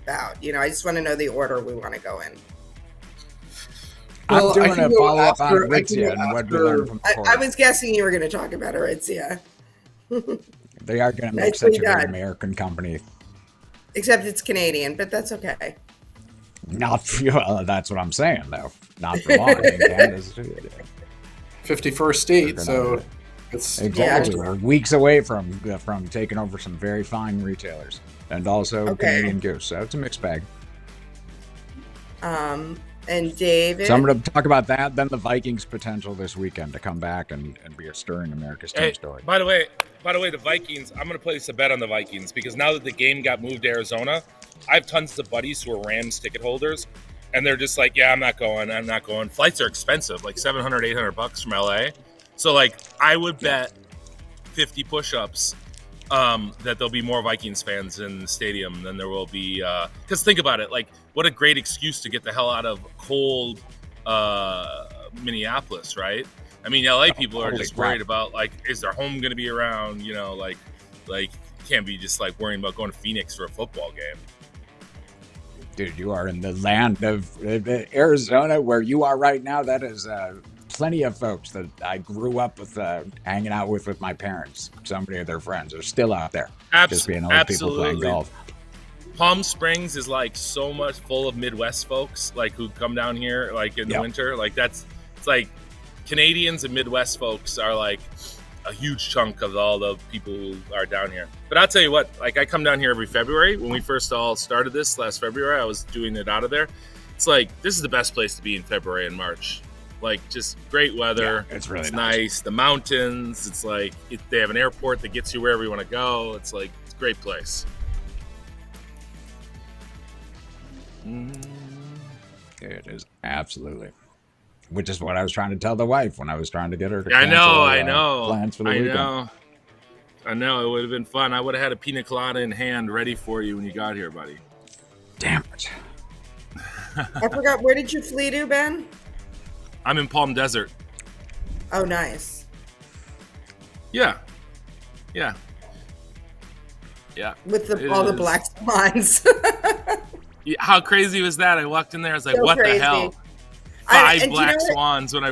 about. I just want to know the order we want to go in. I'm doing a follow-up on Aritzia and what we learned from the course. I was guessing you were going to talk about Aritzia. They are going to make such a great American company. Except it's Canadian, but that's okay. Not for, well, that's what I'm saying, though. Not for long. Canada's 51st state, so it's exactly. We're weeks away from taking over some very fine retailers, and also Canadian Goose. So it's a mixed bag. And David. So I'm going to talk about that, then the Vikings' potential this weekend to come back and be a stirring America's team story. By the way, the Vikings. I'm going to place a bet on the Vikings because now that the game got moved to Arizona, I have tons of buddies who are Rams ticket holders, and they're just like, "Yeah, I'm not going. Flights are expensive, like $700, $800 from LA. So, like, I would bet 50 push-ups that there'll be more Vikings fans in the stadium than there will be. Because think about it, like, what a great excuse to get the hell out of cold Minneapolis, right? I mean, LA people are just worried about, like, is their home going to be around? Like can't be just like worrying about going to Phoenix for a football game. Dude, you are in the land of Arizona where you are right now. That is plenty of folks that I grew up with, hanging out with my parents. Somebody of their friends are still out there. Just being old people playing golf. Palm Springs is like so much full of Midwest folks, like who come down here like in the winter. Like it's like Canadians and Midwest folks are like a huge chunk of all the people who are down here. But I'll tell you what, like I come down here every February. When we first all started this last February, I was doing it out of there. It's like, this is the best place to be in February and March. Like, just great weather. Yeah, it's really nice. The mountains. It's like, they have an airport that gets you wherever you want to go. It's like, it's a great place. It is absolutely. Which is what I was trying to tell the wife when I was trying to get her to I know. Plans for the weekend. I know. It would have been fun. I would have had a pina colada in hand ready for you when you got here, buddy. Damn it. I forgot. Where did you flee to, Ben? I'm in Palm Desert. Oh, nice. Yeah. With all the black swans. Yeah, how crazy was that? I walked in there. I was like, what crazy. The hell? Five black swans when I...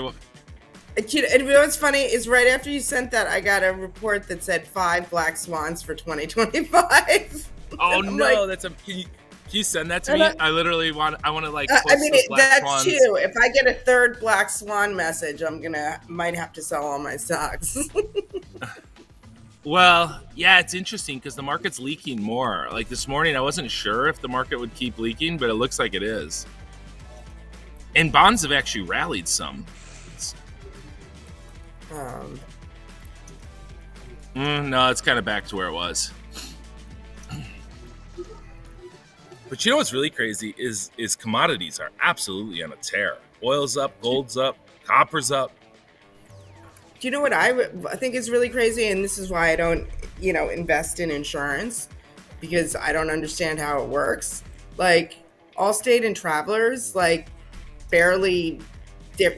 You know what's funny is right after you sent that, I got a report that said 5 black swans for 2025. Oh no, like, can you send that to me? I literally want to like post that's swans. 2. If I get a 3rd black swan message, might have to sell all my stocks. Well, yeah, it's interesting because the market's leaking more. Like this morning, I wasn't sure if the market would keep leaking, but it looks like it is. And bonds have actually rallied some. No, it's kind of back to where it was. But you know what's really crazy is commodities are absolutely on a tear. Oil's up, gold's up, copper's up. Do you know what I think is really crazy? And this is why I don't, invest in insurance, because I don't understand how it works. Like Allstate and Travelers, like barely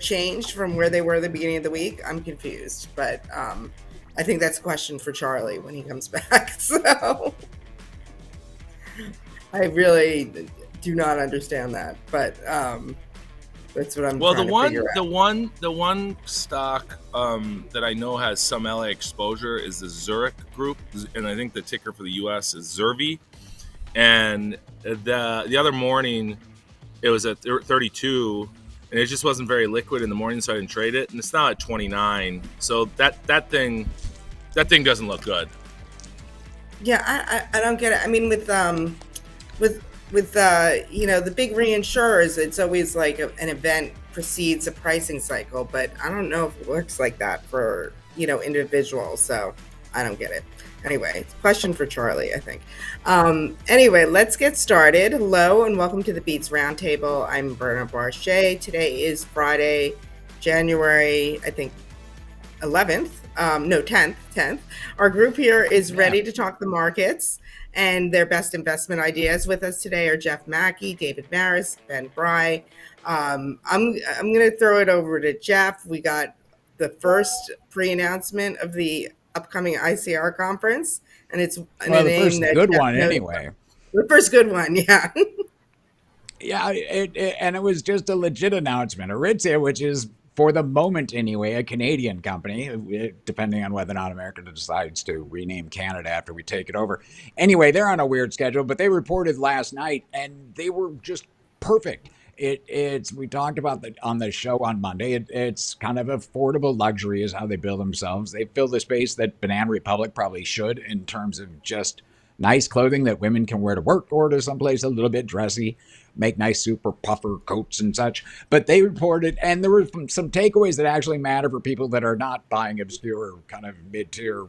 changed from where they were at the beginning of the week. I'm confused, but I think that's a question for Charlie when he comes back. So I really do not understand that, but that's what I'm trying to figure out. The one stock that I know has some LA exposure is the Zurich Group, and I think the ticker for the US is ZURVI. And the other morning, it was at 32, and it just wasn't very liquid in the morning, so I didn't trade it. And it's now at 29, so that thing doesn't look good. Yeah, I don't get it. I mean, with the big reinsurers, it's always like an event precedes a pricing cycle, but I don't know if it works like that for, individuals. So I don't get it. Anyway, it's a question for Charlie, I think. Anyway, let's get started. Hello and welcome to the Beats Roundtable. I'm Berna Barchet. Today is Friday, January, I think, 11th. 10th. Our group here is ready to talk the markets and their best investment ideas. With us today are Jeff Mackey, David Maris, Ben Bry. I'm going to throw it over to Jeff. We got the first pre-announcement of the upcoming ICR conference, and it's the first good one anyway. The first good one, yeah. Yeah, and it was just a legit announcement. Aritzia, which is for the moment anyway, a Canadian company, depending on whether or not America decides to rename Canada after we take it over. Anyway, they're on a weird schedule, but they reported last night, and they were just perfect. It's we talked about that on the show on Monday. It's kind of affordable luxury is how they build themselves. They fill the space that Banana Republic probably should in terms of just nice clothing that women can wear to work or to someplace a little bit dressy, make nice super puffer coats and such. But they reported, and there were some takeaways that actually matter for people that are not buying obscure kind of mid-tier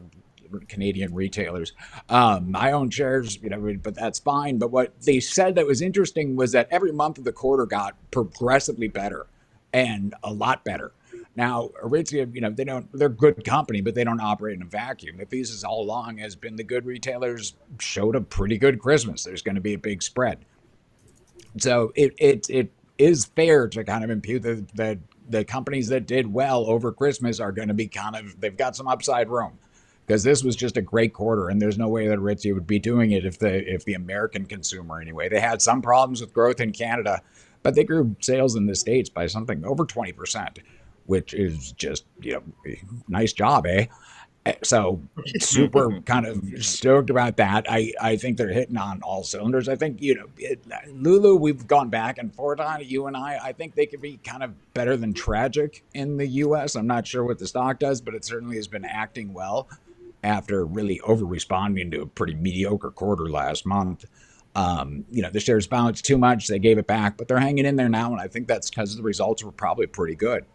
Canadian retailers. I own shares, but that's fine. But what they said that was interesting was that every month of the quarter got progressively better and a lot better. Now, Aritzia, they're a good company, but they don't operate in a vacuum. The thesis all along has been the good retailers showed a pretty good Christmas. There's going to be a big spread. So it is fair to kind of impute that the companies that did well over Christmas are going to be they've got some upside room, because this was just a great quarter, and there's no way that Aritzia would be doing it if the American consumer anyway. They had some problems with growth in Canada, but they grew sales in the States by something over 20%, which is just, nice job, eh? So super kind of stoked about that. I think they're hitting on all cylinders. I think, Lulu, we've gone back and forth on it, you and I think they could be kind of better than tragic in the U.S. I'm not sure what the stock does, but it certainly has been acting well after really over-responding to a pretty mediocre quarter last month. The shares bounced too much. They gave it back, but they're hanging in there now, and I think that's because the results were probably pretty good.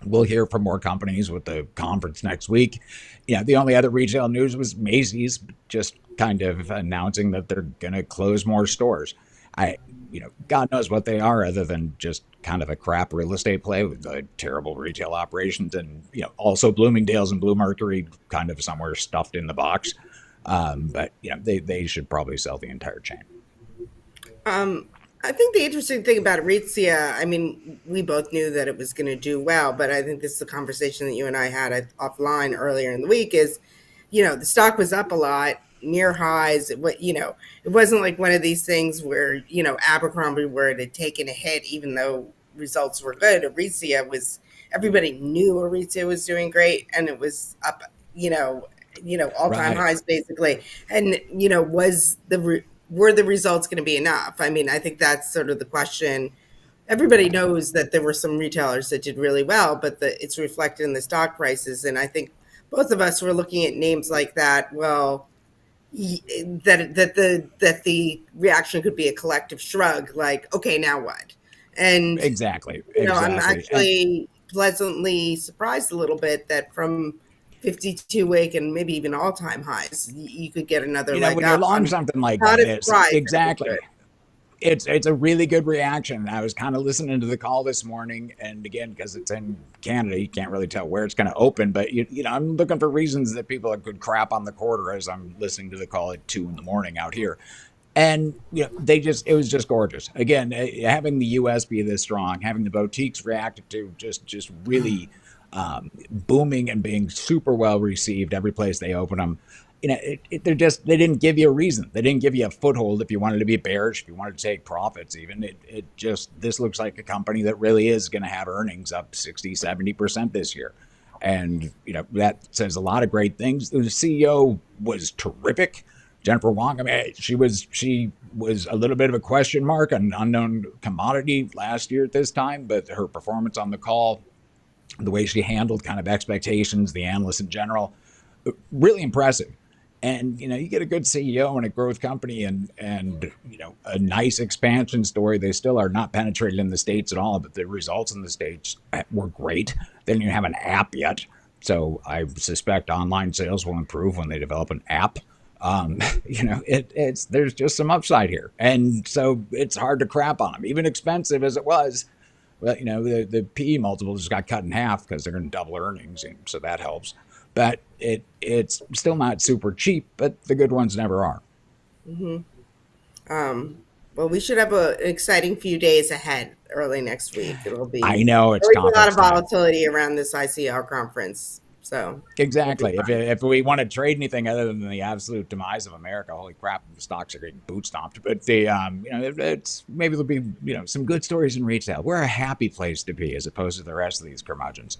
We'll hear from more companies with the conference next week. The only other retail news was Macy's just kind of announcing that they're going to close more stores. God knows what they are other than just kind of a crap real estate play with terrible retail operations, and, also Bloomingdale's and Blue Mercury kind of somewhere stuffed in the box. But they should probably sell the entire chain. I think the interesting thing about Aritzia, we both knew that it was going to do well, but I think this is a conversation that you and I had offline earlier in the week is, the stock was up a lot, near highs. It wasn't like one of these things where, Abercrombie, where it had taken a hit, even though results were good. Everybody knew Aritzia was doing great, and it was up, all-time highs basically. And, were the results going to be enough? I think that's sort of the question. Everybody knows that there were some retailers that did really well, but it's reflected in the stock prices. And I think both of us were looking at names like that. Well, that the reaction could be a collective shrug, like, okay, now what? And exactly. I'm actually pleasantly surprised a little bit that from 52-week and maybe even all-time highs, you could get another leg when up. you're long something like this, exactly. It's a really good reaction. I was kind of listening to the call this morning, and again, because it's in Canada, you can't really tell where it's going to open. But I'm looking for reasons that people could crap on the quarter as I'm listening to the call at 2 a.m. out here. And it was just gorgeous. Again, having the U.S. be this strong, having the boutiques reacted to just really. Booming and being super well received every place they open them. They didn't give you a reason. They didn't give you a foothold if you wanted to be bearish, if you wanted to take profits even. This looks like a company that really is going to have earnings up 60-70% this year. And, that says a lot of great things. The CEO was terrific. Jennifer Wong, she was a little bit of a question mark, an unknown commodity last year at this time, but her performance on the call, the way she handled kind of expectations, the analysts in general, really impressive. And, you get a good CEO and a growth company and a nice expansion story. They still are not penetrated in the States at all, but the results in the States were great. They didn't even have an app yet. So I suspect online sales will improve when they develop an app. There's just some upside here. And so it's hard to crap on them, even expensive as it was. Well, the PE multiple just got cut in half because they're going to double earnings, so that helps. But it's still not super cheap, but the good ones never are. Mm-hmm. Well, we should have an exciting few days ahead early next week. It'll be. I know it's a lot of volatility around this ICR conference. So we'll be Exactly. If fine. if we want to trade anything other than the absolute demise of America, holy crap, the stocks are getting boot stomped. But the it's maybe there'll be some good stories in retail. We're a happy place to be as opposed to the rest of these curmudgeons.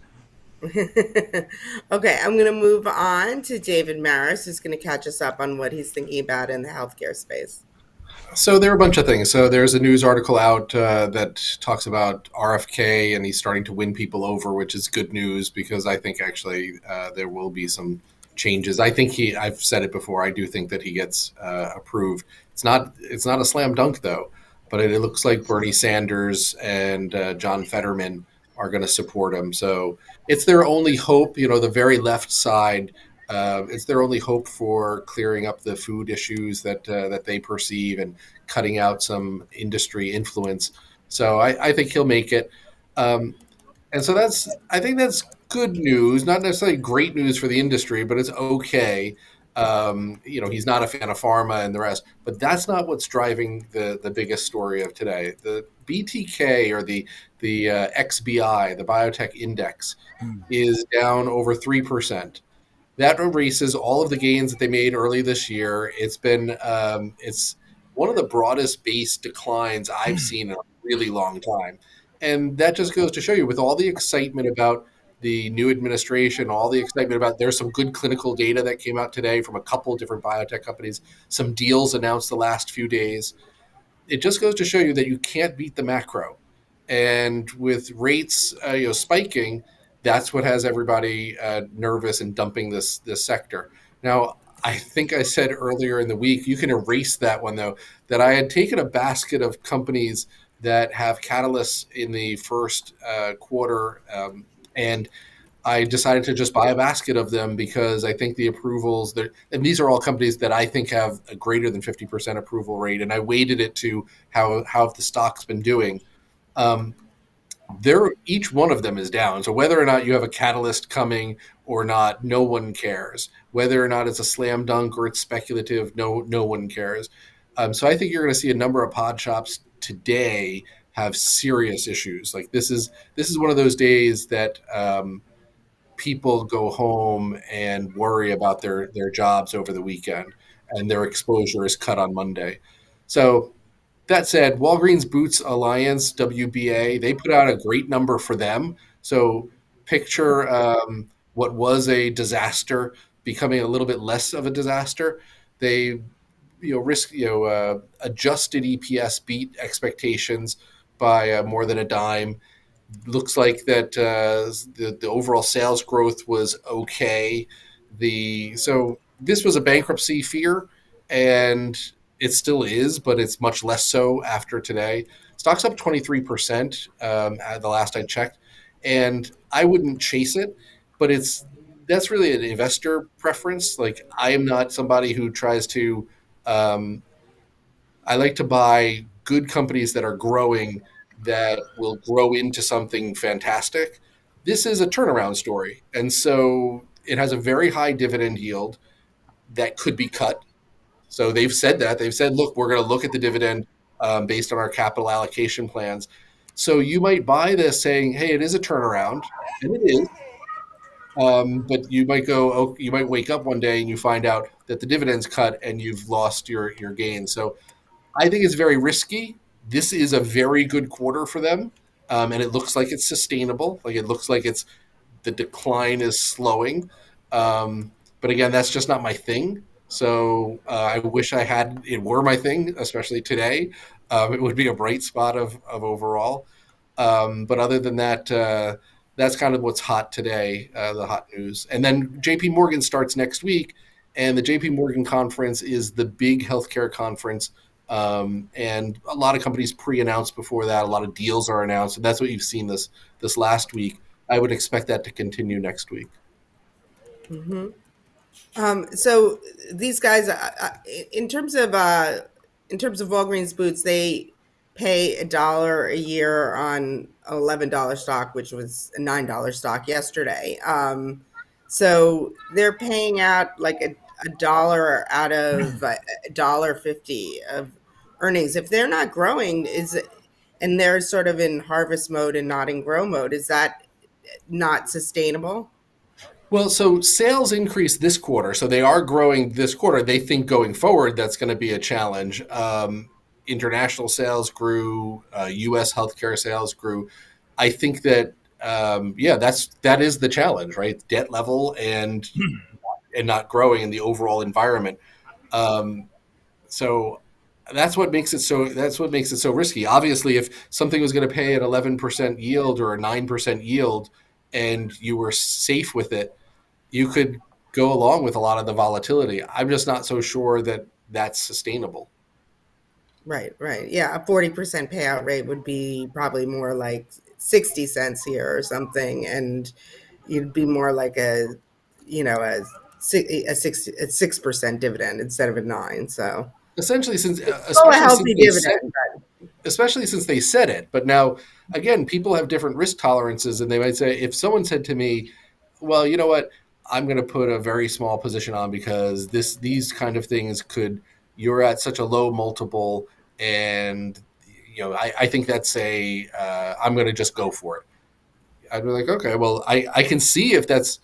Okay, I'm going to move on to David Maris, who's going to catch us up on what he's thinking about in the healthcare space. So there are a bunch of things. So there's a news article out that talks about RFK, and he's starting to win people over, which is good news because I think actually there will be some changes. I think I've said it before. I do think that he gets approved. It's not a slam dunk though, but it looks like Bernie Sanders and John Fetterman are going to support him. So it's their only hope. The very left side. It's their only hope for clearing up the food issues that they perceive and cutting out some industry influence. So I think he'll make it. Um, and so I think that's good news, not necessarily great news for the industry, but it's okay. He's not a fan of pharma and the rest, but that's not what's driving the biggest story of today. The BTK or the XBI, the biotech index, is down over 3%. That erases all of the gains that they made early this year. It's one of the broadest base declines I've seen in a really long time, and that just goes to show you, with all the excitement about the new administration, all the excitement about there's some good clinical data that came out today from a couple different biotech companies, some deals announced the last few days. It just goes to show you that you can't beat the macro. And with rates, spiking, that's what has everybody nervous and dumping this sector. Now, I think I said earlier in the week, you can erase that one though, that I had taken a basket of companies that have catalysts in the first quarter, and I decided to just buy a basket of them because I think the approvals that, and these are all companies that I think have a greater than 50% approval rate. And I weighted it to how the stock's been doing. Um, each one of them is down. So whether or not you have a catalyst coming or not, no one cares. Whether or not it's a slam dunk or it's speculative, no one cares. So I think you're going to see a number of pod shops today have serious issues. Like this is one of those days that people go home and worry about their jobs over the weekend, and their exposure is cut on Monday. So that said, Walgreens Boots Alliance, WBA, they put out a great number for them. So picture what was a disaster becoming a little bit less of a disaster. They adjusted EPS beat expectations by more than a dime. Looks like that the overall sales growth was okay. So this was a bankruptcy fear, and it still is, but it's much less so after today. Stock's up 23% at the last I checked, and I wouldn't chase it, but that's really an investor preference. Like, I am not somebody who tries to. I like to buy good companies that are growing, that will grow into something fantastic. This is a turnaround story. And so it has a very high dividend yield that could be cut. So they've said that. They've said, look, we're going to look at the dividend based on our capital allocation plans. So you might buy this saying, hey, it is a turnaround, and it is. But you might wake up one day and you find out that the dividend's cut and you've lost your gain. So I think it's very risky. This is a very good quarter for them, and it looks like it's sustainable. Like, it looks like the decline is slowing. But again, that's just not my thing. So I wish it were my thing, especially today. It would be a bright spot of overall. But other than that, that's kind of what's hot today, the hot news. And then JP Morgan starts next week, and the JP Morgan conference is the big healthcare conference. And a lot of companies pre-announced before that. A lot of deals are announced, and that's what you've seen this last week. I would expect that to continue next week. Mm-hmm. So these guys, in terms of Walgreens Boots, they pay $1 a year on $11 stock, which was a $9 stock yesterday. So they're paying out like a dollar out of $1.50 of earnings. If they're not growing, and they're sort of in harvest mode and not in grow mode, is that not sustainable? Well, so sales increased this quarter, so they are growing this quarter. They think going forward that's going to be a challenge. International sales grew, U.S. healthcare sales grew. I think that yeah, that is the challenge, right? Debt level and not growing in the overall environment. Um, so that's what makes it so risky. Obviously, if something was going to pay an 11% yield or a 9% yield, and you were safe with it, you could go along with a lot of the volatility. I'm just not so sure that that's sustainable. Right, right. Yeah, a 40% payout rate would be probably more like 60 cents here or something, and you'd be more like a 6% dividend instead of a 9. So Essentially, since it's still a healthy dividend. especially since they said it. But now, again, people have different risk tolerances, and they might say, if someone said to me, "Well, you know what? I'm going to put a very small position on because these kind of things could you're at such a low multiple, and I think that's a I'm going to just go for it." I'd be like, okay, well, I can see if that's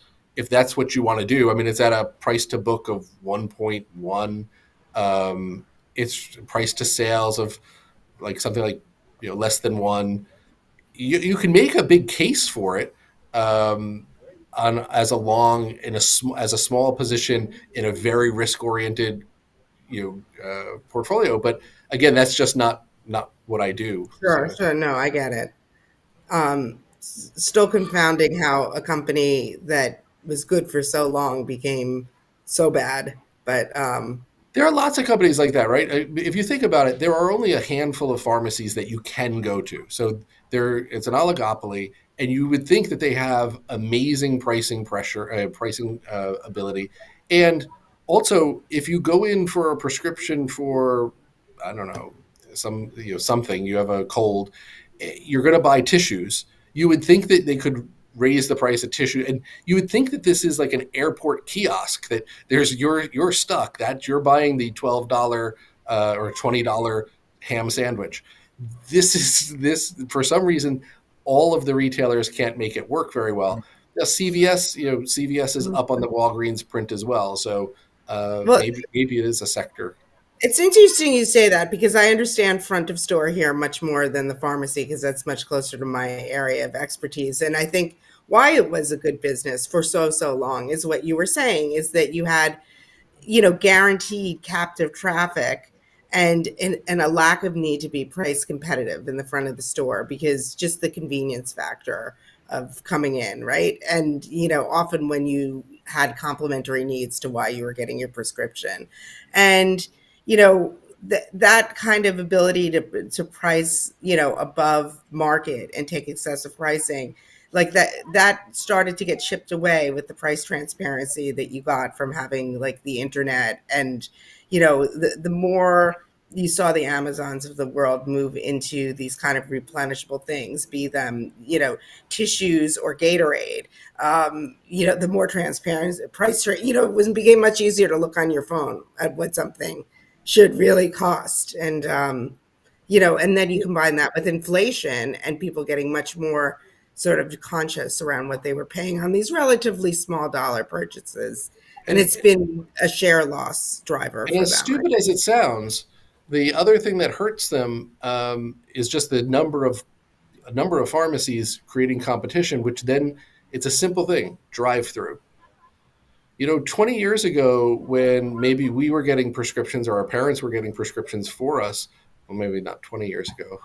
what you want to do. I mean, it's at a price to book of 1.1. It's price to sales of like something like less than one. You can make a big case for it on as a long in a as a small position in a very risk oriented portfolio. But again, that's just not what I do. Sure, So sure. No, I get it. Still confounding how a company that was good for so long became so bad. But there are lots of companies like that, right? If you think about it, there are only a handful of pharmacies that you can go to. So it's an oligopoly, and you would think that they have amazing pricing ability. And also, if you go in for a prescription for, I don't know, something, you have a cold, you're going to buy tissues. You would think that they could raise the price of tissue, and you would think that this is like an airport kiosk that there's you're stuck that you're buying the $12 or $20 ham sandwich. This for some reason all of the retailers can't make it work very well. Now, CVS is up on the Walgreens print as well, so well, maybe it is a sector. it's interesting you say that because I understand front of store here much more than the pharmacy because that's much closer to my area of expertise. And I think why it was a good business for so long is what you were saying is that you had guaranteed captive traffic and a lack of need to be price competitive in the front of the store because just the convenience factor of coming in, right? And often when you had complementary needs to why you were getting your prescription. And that kind of ability to price above market and take excessive pricing like that started to get chipped away with the price transparency that you got from having like the internet. And the more you saw the Amazons of the world move into these kind of replenishable things, be them tissues or Gatorade, the more transparent price it was became much easier to look on your phone at what something should really cost. And and then you combine that with inflation and people getting much more sort of conscious around what they were paying on these relatively small dollar purchases. And And it's been a share loss driver And for as them. stupid as it sounds, the other thing that hurts them is just the number of pharmacies creating competition, which then it's a simple thing: drive through. 20 years ago, when maybe we were getting prescriptions or our parents were getting prescriptions for us, well, maybe not 20 years ago,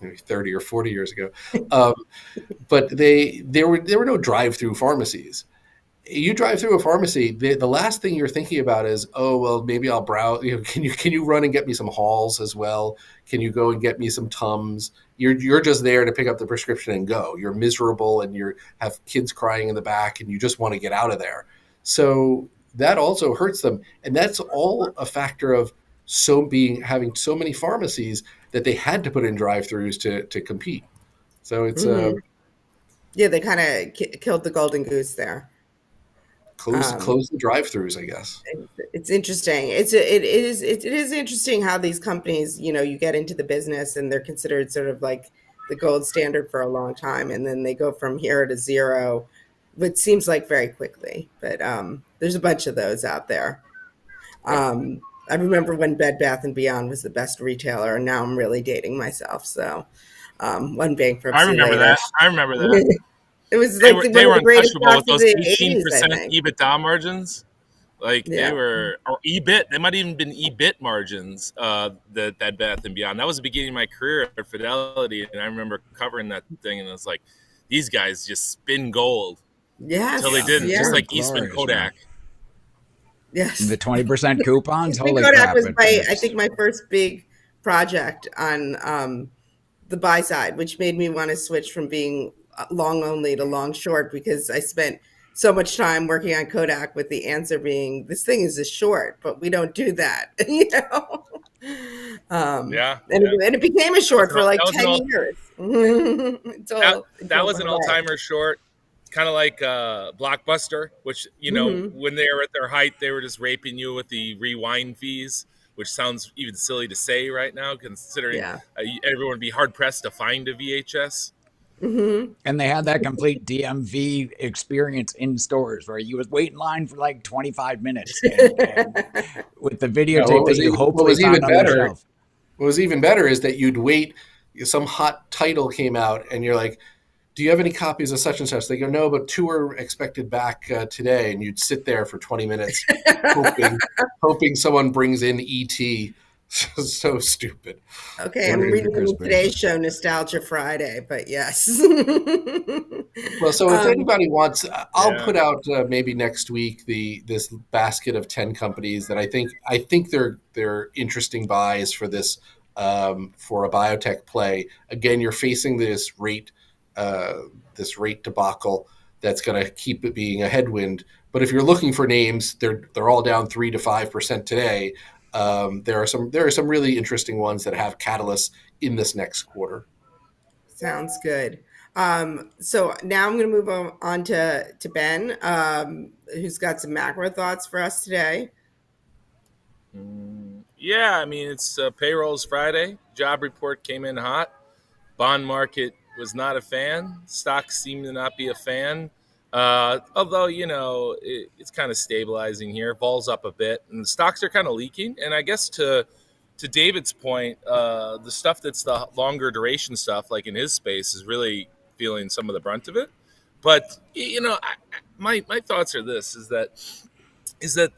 maybe 30 or 40 years ago, um, but there were no drive through pharmacies. You drive through a pharmacy, the last thing you're thinking about is, oh well, maybe I'll browse. Can you run and get me some Halls as well? Can you go and get me some Tums? You're just there to pick up the prescription and go. You're miserable and you have kids crying in the back and you just want to get out of there. So that also hurts them, and that's all a factor of having so many pharmacies that they had to put in drive-throughs to compete. So it's Hmm. Yeah, they kind of killed the golden goose there. Um, close the drive-throughs, I guess. it's interesting. It is interesting how these companies, you get into the business and they're considered sort of like the gold standard for a long time, and then they go from here to zero what seems like very quickly. But there's a bunch of those out there. Yep. I remember when Bed Bath and Beyond was the best retailer, and now I'm really dating myself. So one I bankruptcy remember later. that. I remember that. It was They like were one they of were the greatest untouchable with stocks of those the 80s, I 18% think. EBITDA margins. Like they Yeah. were, or EBIT. They might have even been EBIT margins. That Bath and Beyond. That was the beginning of my career at Fidelity, and I remember covering that thing, and it's like, these guys just spin gold until they Yeah, Yes. didn't. they Yeah. Just were like Eastman glorious, man. Kodak. The Yes. 20% coupons, Eastman holy Kodak crap! was I It's think, my first big project on the buy side, which made me want to switch from being long only to long short because I spent so much time working on Kodak with the answer being this thing is a short, but we don't do that, you know. Yeah, And it became a that was short for like that was an 10 all years that until that it was went an all away. timer short. Kind of like Blockbuster, which Hmm. when they were at their height, they were just raping you with the rewind fees, which sounds even silly to say right now, considering Yeah. everyone would be hard pressed to find a VHS. Hmm. and they had that complete DMV experience in stores where you would wait in line for like 25 minutes and with the videotape that you What hopefully was even found on the better? shelf. What was even better is that you'd wait. Some hot title came out, and you're like, "Do you have any copies of such and such?" They go, "No, but two are expected back today." And you'd sit there for 20 minutes, hoping someone brings in ET. So stupid. Okay, Or I'm the reading them in crispy. today's show, Nostalgia Friday, but yes. Well, so if um, anybody wants, I'll Yeah. put out maybe next week this basket of 10 companies that I think they're interesting buys for for a biotech play. Again, you're facing uh, this rate debacle that's going to keep it being a headwind. But if you're looking for names, they're all down 3 to 5% today. There are some really interesting ones that have catalysts in this next quarter. Sounds good. So now I'm going to move on to Ben, who's got some macro thoughts for us today. Yeah, I mean it's payrolls Friday. Job report came in hot. Bond market was not a fan. Stocks seem to not be a fan. Although it's kind of stabilizing here. Vol's up a bit, and the stocks are kind of leaking. And I guess to David's point, the stuff that's the longer duration stuff, like in his space, is really feeling some of the brunt of it. But my thoughts are this: is that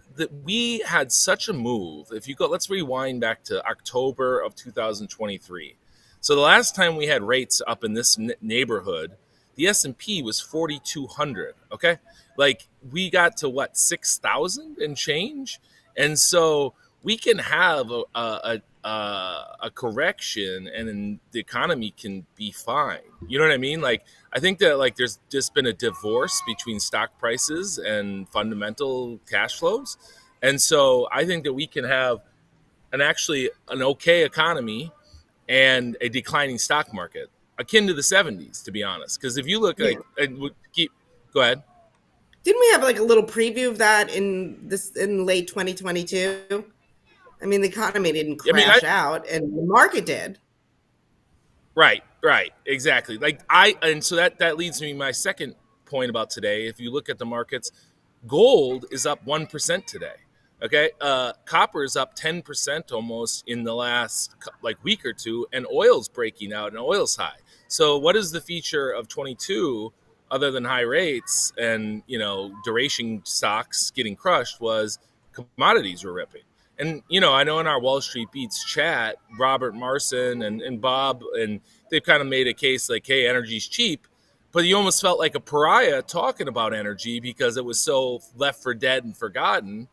we had such a move. If you go, let's rewind back to October of 2023. So the last time we had rates up in this neighborhood, the S&P was 4,200. Okay, like we got to what 6,000 and change, and so we can have a correction, and then the economy can be fine. You know what I mean? Like I think that like there's just been a divorce between stock prices and fundamental cash flows. And so I think that we can have an okay economy and a declining stock market akin to the 70s, to be honest. Because if you look Yeah. like go ahead. Didn't we have like a little preview of that in late 2022? I mean, the economy didn't I mean, I crash out, and the market did. right, exactly. And so that leads me to my second point about today. If you look at the markets, gold is up 1% today. Okay, copper is up 10% almost in the last like week or two, and oil's breaking out, and oil's high. So, what is the feature of 22 other than high rates and duration stocks getting crushed? Was commodities were ripping. And I know in our Wall Street Beats chat, Robert Marson and Bob, and they've kind of made a case like, hey, energy's cheap, but you almost felt like a pariah talking about energy because it was so left for dead and forgotten,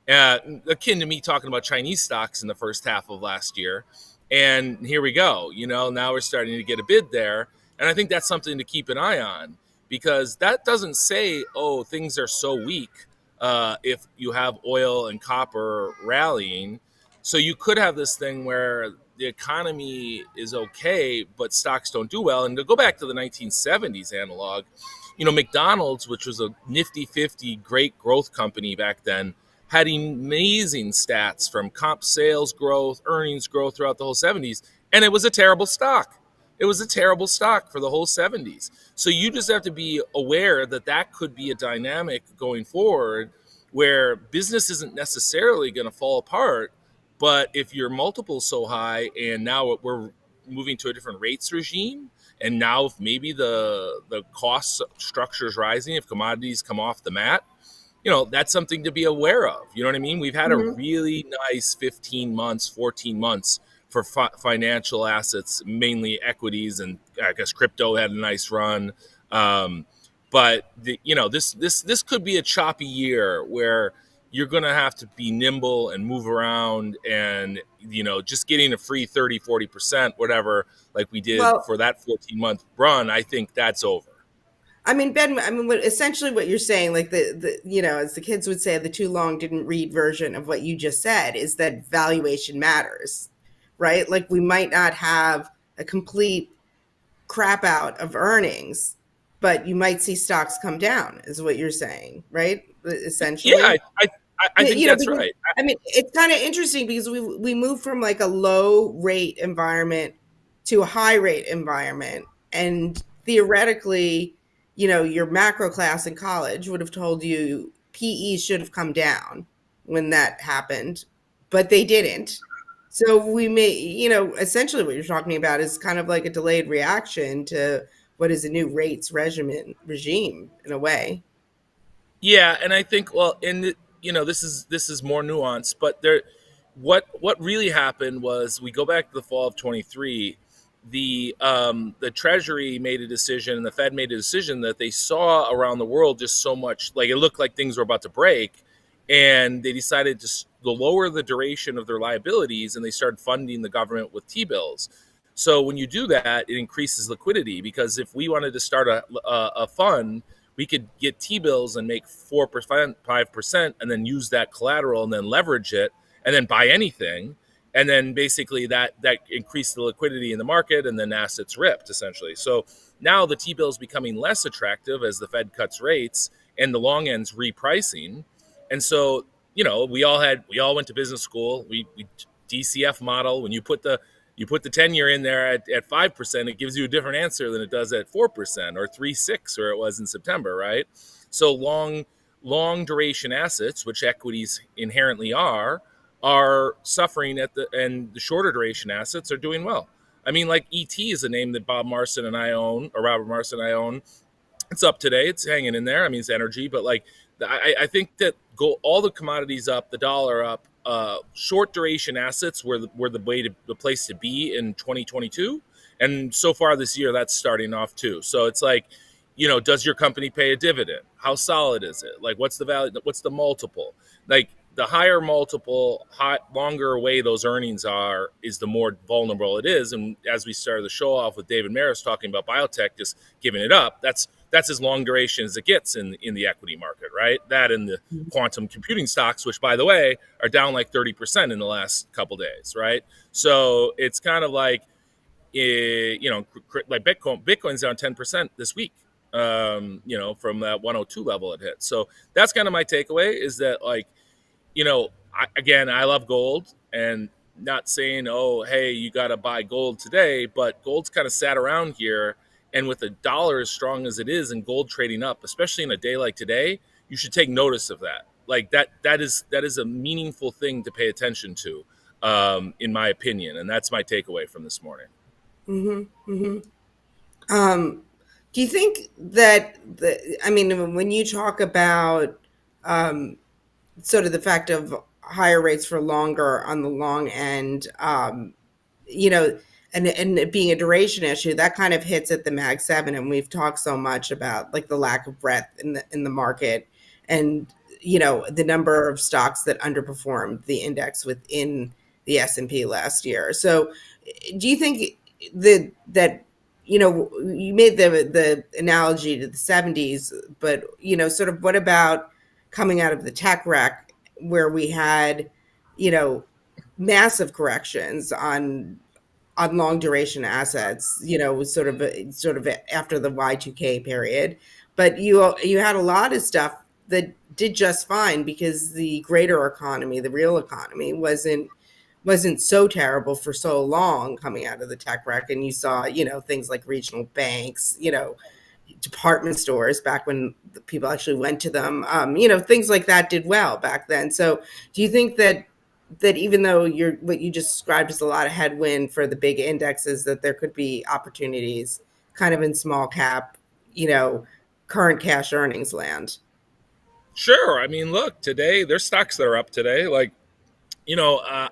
akin to me talking about Chinese stocks in the first half of last year. And here we go. Now we're starting to get a bid there. And I think that's something to keep an eye on because that doesn't say, oh, things are so weak if you have oil and copper rallying. So you could have this thing where the economy is okay, but stocks don't do well. And to go back to the 1970s analog, McDonald's, which was a nifty 50 great growth company back then, had amazing stats from comp sales growth, earnings growth throughout the whole 70s, and it was a terrible stock. It was a terrible stock for the whole 70s. So you just have to be aware that that could be a dynamic going forward where business isn't necessarily going to fall apart. But if your multiple's so high and now we're moving to a different rates regime, and now if maybe the cost structure is rising, if commodities come off the mat, that's something to be aware of. You know what I mean? We've had a Mhm. really nice 15 months, 14 months for financial assets, mainly equities, and I guess crypto had a nice run. But this could be a choppy year where you're going to have to be nimble and move around, and just getting a free 30-40%, whatever, like we did Well, for that 14-month run. I think that's over. I mean, Ben, I mean, essentially what you're saying, like as the kids would say, the too long didn't read version of what you just said is that valuation matters, right? Like we might not have a complete crap out of earnings, but you might see stocks come down, is what you're saying, right? Yeah, Essentially. I think that's Because right. I mean, it's kind of interesting because we move from like a low rate environment to a high rate environment, and theoretically, your macro class in college would have told you PE should have come down when that happened, but they didn't. So we may, essentially what you're talking about is kind of like a delayed reaction to what is a new rates regime in a way. Yeah, and I think, well, this is more nuanced, but what really happened was, we go back to the fall of 23. The Treasury made a decision, and the Fed made a decision that they saw around the world just so much, like it looked like things were about to break, and they decided to lower the duration of their liabilities, and they started funding the government with T-bills. So when you do that, it increases liquidity, because if we wanted to start a fund, we could get T-bills and make 4%, 5%, and then use that collateral and then leverage it and then buy anything. And then basically that increased the liquidity in the market, and then assets ripped essentially. So now the T-bill is becoming less attractive as the Fed cuts rates and the long end's repricing. And so, we all went to business school. We DCF model. When you put the 10-year in there at 5%, it gives you a different answer than it does at 4% or 3.6, or it was in September, right? So long duration assets, which equities inherently are suffering and the shorter duration assets are doing well. I mean, like ET is a name that Bob Marson and I own, or Robert Marson and I own. It's up today. It's hanging in there. I mean, it's energy, but like I think that all the commodities up, the dollar up, short duration assets were the place to be in 2022, and so far this year that's starting off too. So it's like, does your company pay a dividend? How solid is it? Like, what's the value? What's the multiple? Like, the higher multiple, longer away those earnings are, is the more vulnerable it is. And as we started the show off with David Maris talking about biotech just giving it up, that's as long duration as it gets in the equity market, right? That and the quantum computing stocks, which by the way are down like 30% in the last couple days, right? So it's kind of like, like Bitcoin's down 10% this week, from that 102 level it hit. So that's kind of my takeaway, is that, like, I love gold, and not saying, oh, hey, you got to buy gold today, but gold's kind of sat around here. And with the dollar as strong as it is and gold trading up, especially in a day like today, you should take notice of that. Like that is a meaningful thing to pay attention to, in my opinion. And that's my takeaway from this morning. Mm-hmm, mm-hmm. Do you think that I mean, when you talk about sort of the fact of higher rates for longer on the long end, you know, and it being a duration issue, that kind of hits at the Mag 7, and we've talked so much about like the lack of breadth in the market, and the number of stocks that underperformed the index within the S&P last year. So, do you think that you made the analogy to the 70s, but sort of what about coming out of the tech wreck, where we had massive corrections on long duration assets, sort of after the Y2K period, but you had a lot of stuff that did just fine because the greater economy, the real economy, wasn't wasn't so terrible for so long coming out of the tech wreck, and you saw, things like regional banks, department stores back when people actually went to them, things like that did well back then. So do you think that even though what you just described as a lot of headwind for the big indexes, that there could be opportunities kind of in small cap, current cash earnings land? Sure. I mean, look, today there's stocks that are up today. Like,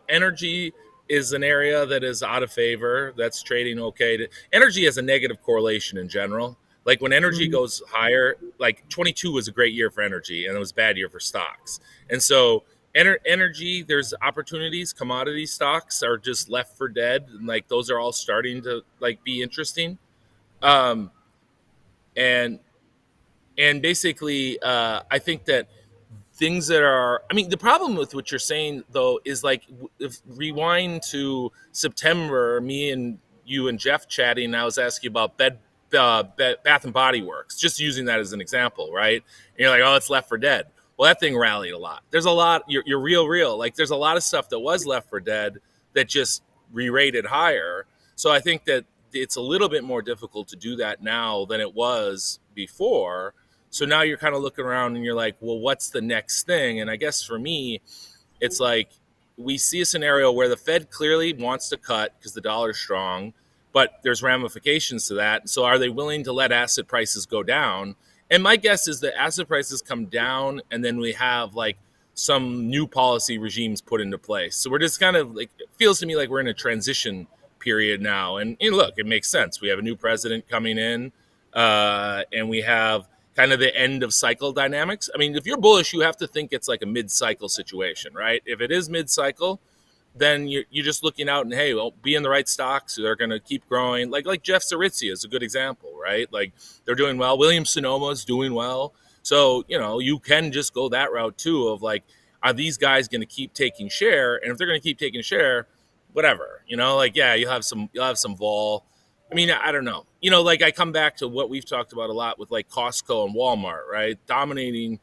energy is an area that is out of favor. That's trading okay. Energy has a negative correlation in general. Like when energy Mhm. goes higher, like 22 was a great year for energy, and it was a bad year for stocks. And so, energy, there's opportunities. Commodity stocks are just left for dead, and like those are all starting to like be interesting. Um, and basically, I think that things that are, I mean, the problem with what you're saying though is like, if rewind to September, me and you and Jeff chatting, and I was asking about Bath and Body Works, just using that as an example, right? And you're like, oh, it's left for dead. Well, that thing rallied a lot. There's a lot. You're real like there's a lot of stuff that was left for dead that just re-rated higher. So I think that it's a little bit more difficult to do that now than it was before. So now you're kind of looking around and you're like, well, what's the next thing? And I guess for me, it's like we see a scenario where the Fed clearly wants to cut because the dollar's strong, but there's ramifications to that. So are they willing to let asset prices go down? And my guess is that asset prices come down and then we have like some new policy regimes put into place. So we're just kind of like, it feels to me like we're in a transition period now. And look, it makes sense. We have a new president coming in, and we have kind of the end of cycle dynamics. I mean, if you're bullish, you have to think it's like a mid-cycle situation, right? If it is mid-cycle, then you're just looking out and, hey, well, be in the right stocks. They're going to keep growing. Like Jeff Sarizzi is a good example, right? Like they're doing well. William Sonoma is doing well. So, you can just go that route too of like, are these guys going to keep taking share? And if they're going to keep taking share, whatever, like, yeah, you'll have some vol. I mean, I don't know. Like I come back to what we've talked about a lot with like Costco and Walmart, right? Dominating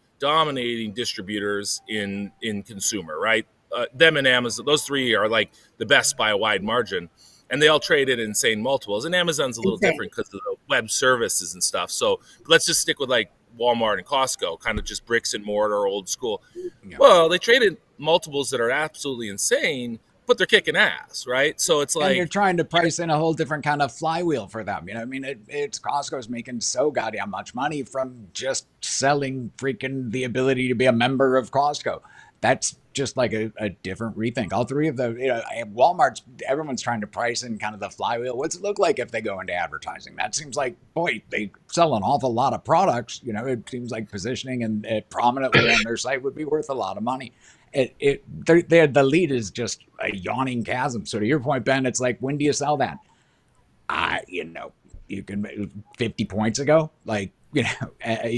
distributors in consumer, right? Them and Amazon, those three are like the best by a wide margin, and they all trade at insane multiples. And Amazon's a little Insane. different because of the web services and stuff. So let's just stick with like Walmart and Costco, kind of just bricks and mortar, old school. Yeah. Well, they traded multiples that are absolutely insane, but they're kicking ass, right? So it's And you're like, trying to price in a whole different kind of flywheel for them. I mean, it's Costco's making so goddamn much money from just selling freaking the ability to be a member of Costco. That's just like a different rethink. All three of them, Walmart's, everyone's trying to price in kind of the flywheel. What's it look like if they go into advertising? That seems like, boy, they sell an awful lot of products. It seems like positioning and prominently on their site would be worth a lot of money. The lead is just a yawning chasm. So to your point, Ben, it's like, when do you sell that? You can 50 points ago, like, you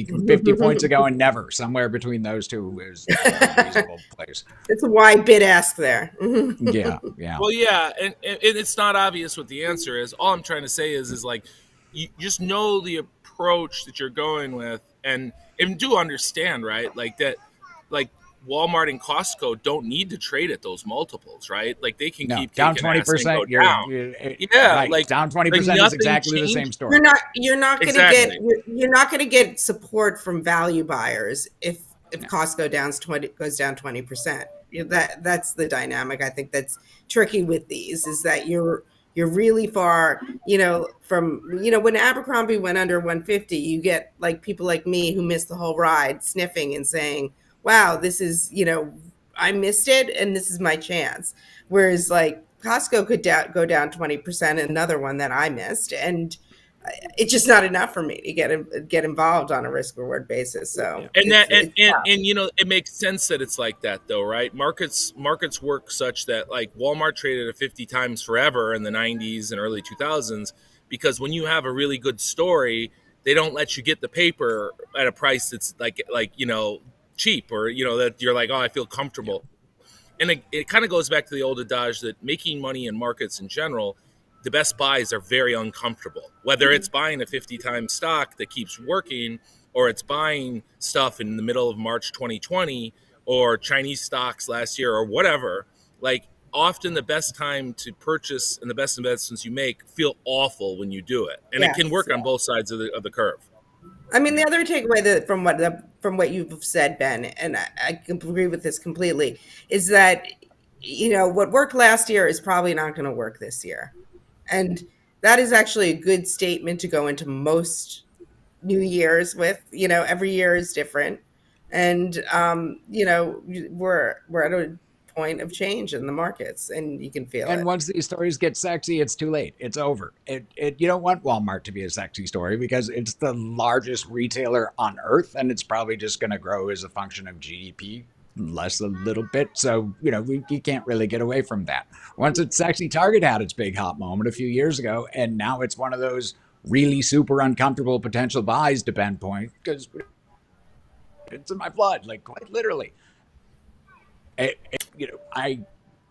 can 50 points ago and never. Somewhere between those two is a reasonable place. It's a wide bid ask there. Yeah, yeah. well, yeah, and it's not obvious what the answer is. All I'm trying to say is like, you just know the approach that you're going with, and do understand, right? Like that, like Walmart and Costco don't need to trade at those multiples, right? Like they can No, keep down kicking ass and go 20%. down. You're Yeah, right. like Down 20% is nothing exactly the same changed. story. You're not going to Exactly. you're not going to get support from value buyers if No. Costco goes down 20%. That's the dynamic. I think that's tricky with these, is that you're really far, from, when Abercrombie went under 150, you get like people like me who missed the whole ride sniffing and saying, wow, this is, I missed it and this is my chance. Whereas like Costco could go down 20%, another one that I missed, and it's just not enough for me to get involved on a risk reward basis. So And that it's and it makes sense that it's like that though, right? Markets work such that like Walmart traded at 50 times forever in the 90s and early 2000s, because when you have a really good story, they don't let you get the paper at a price that's like cheap, or that you're like, oh, I feel comfortable. And it kind of goes back to the old adage that making money in markets in general, the best buys are very uncomfortable. Whether it's buying a 50 times stock that keeps working, or it's buying stuff in the middle of March 2020, or Chinese stocks last year, or whatever, like often the best time to purchase and the best investments you make feel awful when you do it, and it can Yes. work on both sides of the curve. I mean, the other takeaway from what you've said, Ben, and I agree with this completely, is that what worked last year is probably not going to work this year, and that is actually a good statement to go into most New Year's with. Every year is different, and we're at a point of change in the markets, and you can feel And it. once these stories get sexy, it's too late. It's over. You don't want Walmart to be a sexy story because it's the largest retailer on earth, and it's probably just going to grow as a function of GDP less a little bit. So, you can't really get away from that. Once it's sexy, Target had its big hot moment a few years ago, and now it's one of those really super uncomfortable potential buys to Ben's point because it's in my blood, like quite literally. I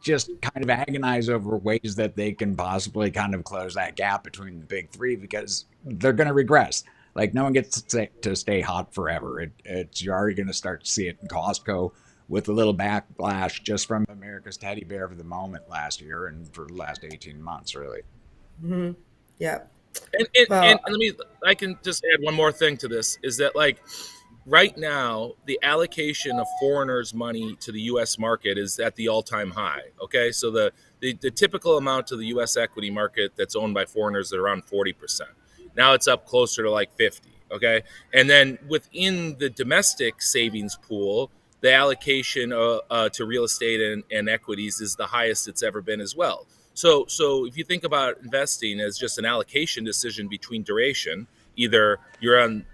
just kind of agonize over ways that they can possibly kind of close that gap between the big three because they're going to regress. Like no one gets to stay hot forever. You're already going to start to see it in Costco with a little backlash just from America's teddy bear for the moment last year and for the last 18 months, really. Mm-hmm. Yeah. And Well, I can just add one more thing to this is that like right now the allocation of foreigners' money to the U.S. market is at the all-time high. Okay, so the typical amount to the U.S. equity market that's owned by foreigners is around 40%. Now it's up closer to like 50. Okay, and then within the domestic savings pool, the allocation to real estate and equities is the highest it's ever been as well. So if you think about investing as just an allocation decision between duration, either you're on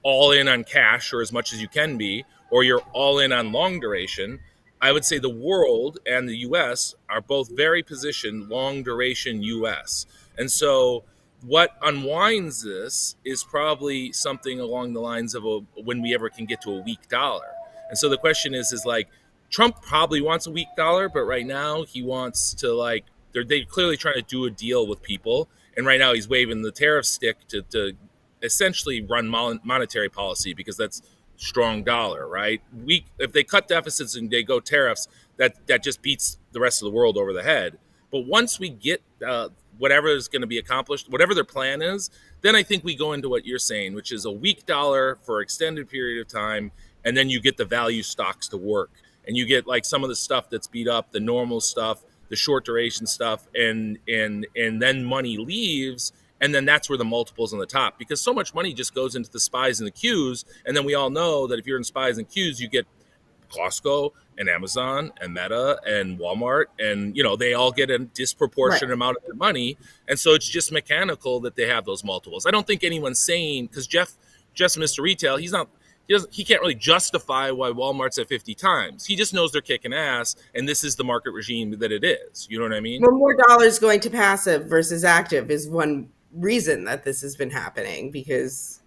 all in on cash or as much as you can be, or you're all in on long duration, I would say the world and the US are both very positioned long duration US. And so what unwinds this is probably something along the lines of when we ever can get to a weak dollar. And so the question is like Trump probably wants a weak dollar, but right now he wants to like they're clearly trying to do a deal with people, and right now he's waving the tariff stick to essentially run monetary policy because that's strong dollar, right? If they cut deficits and they go tariffs, that just beats the rest of the world over the head. But once we get whatever is going to be accomplished, whatever their plan is, then I think we go into what you're saying, which is a weak dollar for an extended period of time, and then you get the value stocks to work, and you get like some of the stuff that's beat up, the normal stuff, the short duration stuff, and then money leaves, and then that's where the multiples on the top, because so much money just goes into the SPYs and the Qs, and then we all know that if you're in SPYs and Qs, you get Costco and Amazon and Meta and Walmart, and they all get a disproportionate amount of their money, and so it's just mechanical that they have those multiples. I don't think anyone's saying, because Jeff, Mr. Retail, he can't really justify why Walmart's at 50 times. He just knows they're kicking ass, and this is the market regime that it is. You know what I mean? well, more dollars going to passive versus active is one reason that this has been happening, because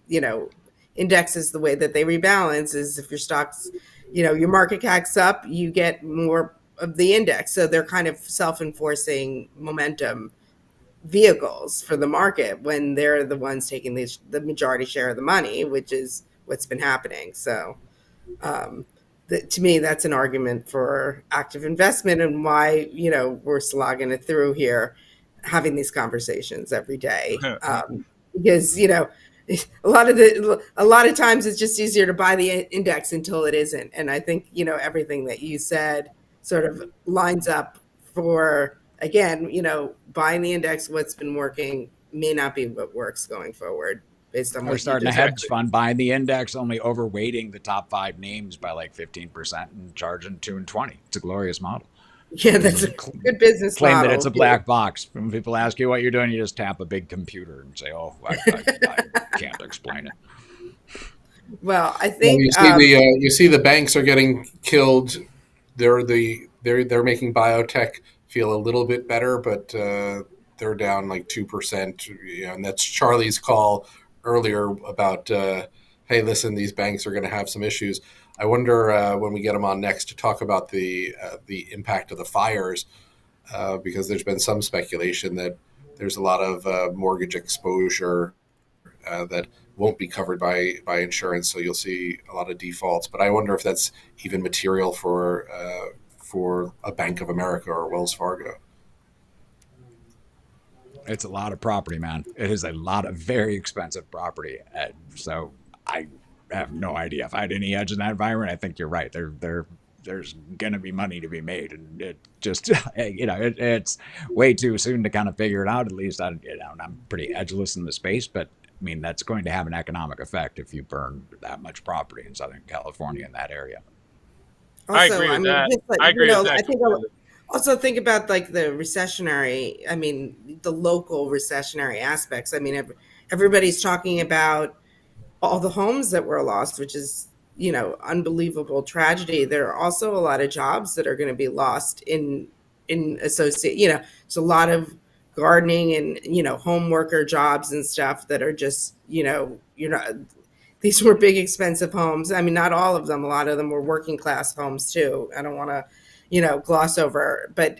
indexes, the way that they rebalance is if your stocks, your market cap's up, you get more of the index. So they're kind of self-enforcing momentum vehicles for the market when they're the ones taking the majority share of the money, which is what's been happening. So to me, that's an argument for active investment and why we're slogging it through here, having these conversations every day, because a lot of times it's just easier to buy the index until it isn't. And I think everything that you said sort of lines up for, again, buying the index. What's been working may not be what works going forward, based on We're what you starting a just hedge fund buying the index, only overweighting the top 5 names by like 15% and charging 2 and 20. It's a glorious model. Yeah, that's a good business claim model. That it's a black box. When people ask you what you're doing, you just tap a big computer and say, "Oh, I can't explain it." Well, I think you see the banks are getting killed. They're making biotech feel a little bit better, but they're down like 2%. And that's Charlie's call earlier about, hey, listen, these banks are going to have some issues. I wonder when we get them on next to talk about the impact of the fires, because there's been some speculation that there's a lot of mortgage exposure that won't be covered by insurance, so you'll see a lot of defaults. But I wonder if that's even material for for a Bank of America or Wells Fargo. It's a lot of property, man. It is a lot of very expensive property. So I have no idea. If I had any edge in that environment, I think you're right. There's going to be money to be made. And it just, it's way too soon to kind of figure it out. At least I'm pretty edgeless in the space, but I mean, that's going to have an economic effect if you burn that much property in Southern California in that area. Also, I agree with that. just like, I agree with that. I think also think about like the recessionary, I mean, the local recessionary aspects. I mean, everybody's talking about all the homes that were lost, which is, unbelievable tragedy. There are also a lot of jobs that are going to be lost in associate, it's a lot of gardening and, home worker jobs and stuff that are just, these were big, expensive homes. I mean, not all of them. A lot of them were working class homes too. I don't want to, gloss over, but,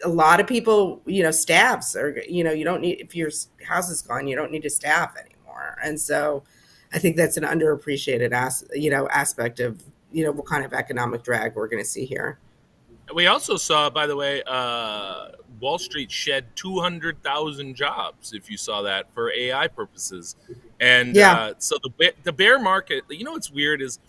a lot of people, staffs are, you don't need, if your house is gone, you don't need to staff anymore. And so I think that's an underappreciated aspect of, what kind of economic drag we're going to see here. We also saw, by the way, Wall Street shed 200,000 jobs, if you saw that, for AI purposes. And so the bear market, what's weird is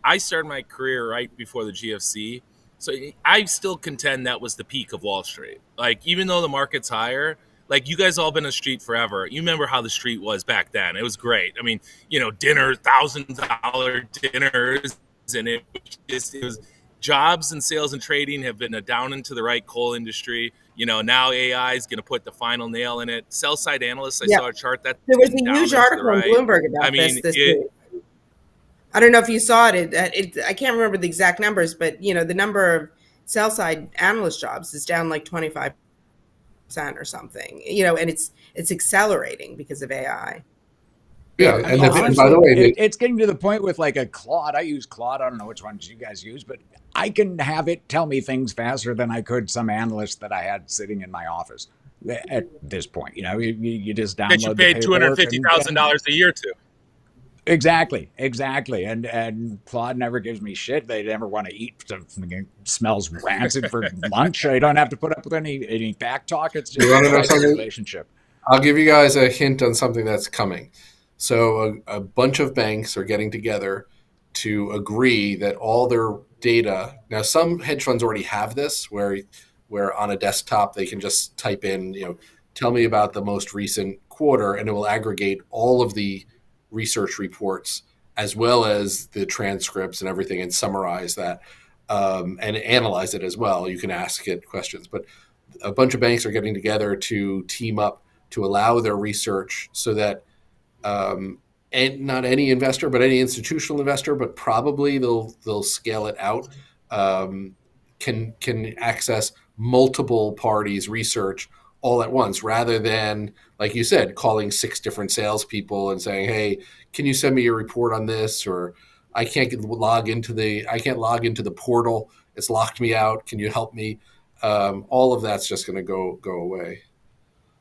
I started my career right before the GFC. So I still contend that was the peak of Wall Street. Like, even though the market's higher, like, you guys all been a street forever. You remember how the street was back then. It was great. I mean, dinner, $1,000 dinners, and it was jobs and sales and trading have been a down and to the right coal industry. Now AI is going to put the final nail in it. Sell side analysts, I saw a chart that there was a huge article on Bloomberg about this week. I don't know if you saw it. I can't remember the exact numbers, but the number of sell side analyst jobs is down like 25% or something. And it's accelerating because of AI. Yeah, I mean, honestly, by the way, it's getting to the point with like a Claude. I use Claude. I don't know which ones you guys use, but I can have it tell me things faster than I could some analyst that I had sitting in my office. At this point, you just download. That you paid $250,000 a year to. Exactly. And Claude never gives me shit. They never want to eat. Smells rancid for lunch. I don't have to put up with any back talk. It's just a relationship. I'll give you guys a hint on something that's coming. So a bunch of banks are getting together to agree that all their data. Now, some hedge funds already have this, where on a desktop they can just type in, tell me about the most recent quarter, and it will aggregate all of the research reports as well as the transcripts and everything, and summarize that and analyze it as well. You can ask it questions, but a bunch of banks are getting together to team up to allow their research so that and not any investor, but any institutional investor, but probably they'll scale it out, can access multiple parties' research all at once, rather than, like you said, calling 6 different salespeople and saying, "Hey, can you send me your report on this?" Or I can't log into the portal. It's locked me out. Can you help me? All of that's just going to go away.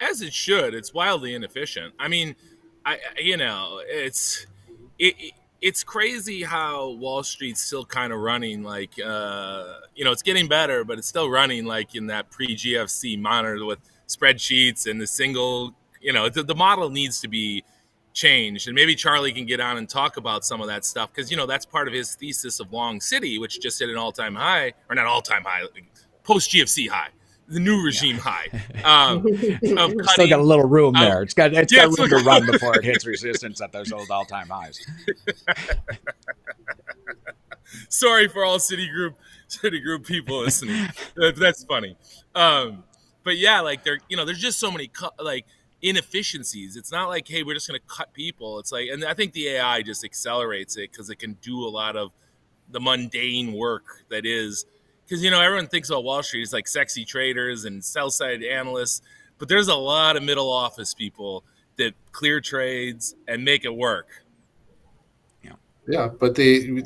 As it should. It's wildly inefficient. I mean, it's crazy how Wall Street's still kind of running like, it's getting better, but it's still running like in that pre-GFC monitor with spreadsheets and the single, the model needs to be changed. And maybe Charlie can get on and talk about some of that stuff, because, that's part of his thesis of Long City, which just hit an all-time high, or not all-time high, post-GFC high. The new regime high. Still got a little room there. It's got room to run before it hits resistance at those old all-time highs. Sorry for all Citigroup people listening. That's funny. But yeah, like there's just so many inefficiencies. It's not like, hey, we're just going to cut people. It's like, and I think the AI just accelerates it because it can do a lot of the mundane work that is. Because, everyone thinks about Wall Street as like sexy traders and sell-side analysts, but there's a lot of middle office people that clear trades and make it work. Yeah, but you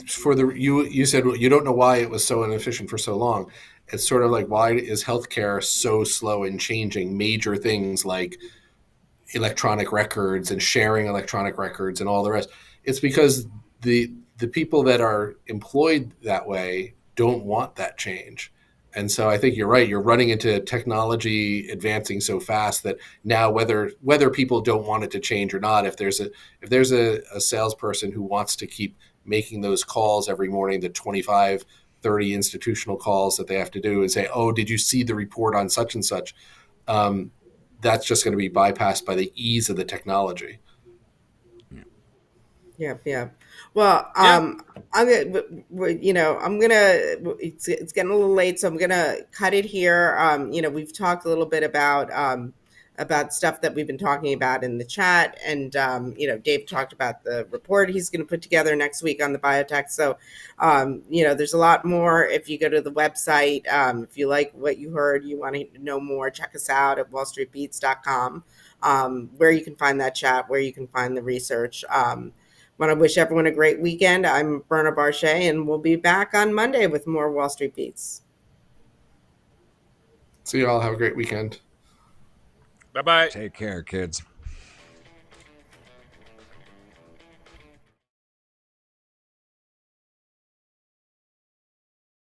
said you don't know why it was so inefficient for so long. It's sort of like, why is healthcare so slow in changing major things like electronic records and sharing electronic records and all the rest? It's because the people that are employed that way don't want that change. And so I think you're right. You're running into technology advancing so fast that now whether people don't want it to change or not, if there's a salesperson who wants to keep making those calls every morning, the 25, 30 institutional calls that they have to do and say, oh, did you see the report on such and such? That's just going to be bypassed by the ease of the technology. Yeah, yeah. Well, Yeah. I'm gonna. It's getting a little late, so I'm gonna cut it here. We've talked a little bit about stuff that we've been talking about in the chat, and Dave talked about the report he's going to put together next week on the biotech. So, there's a lot more. If you go to the website, if you like what you heard, you want to know more, check us out at wallstreetbeats.com, where you can find that chat, where you can find the research. Want to wish everyone a great weekend. I'm Berna Barche, and we'll be back on Monday with more Wall Street Beats. So you all have a great weekend. Bye bye. Take care, kids.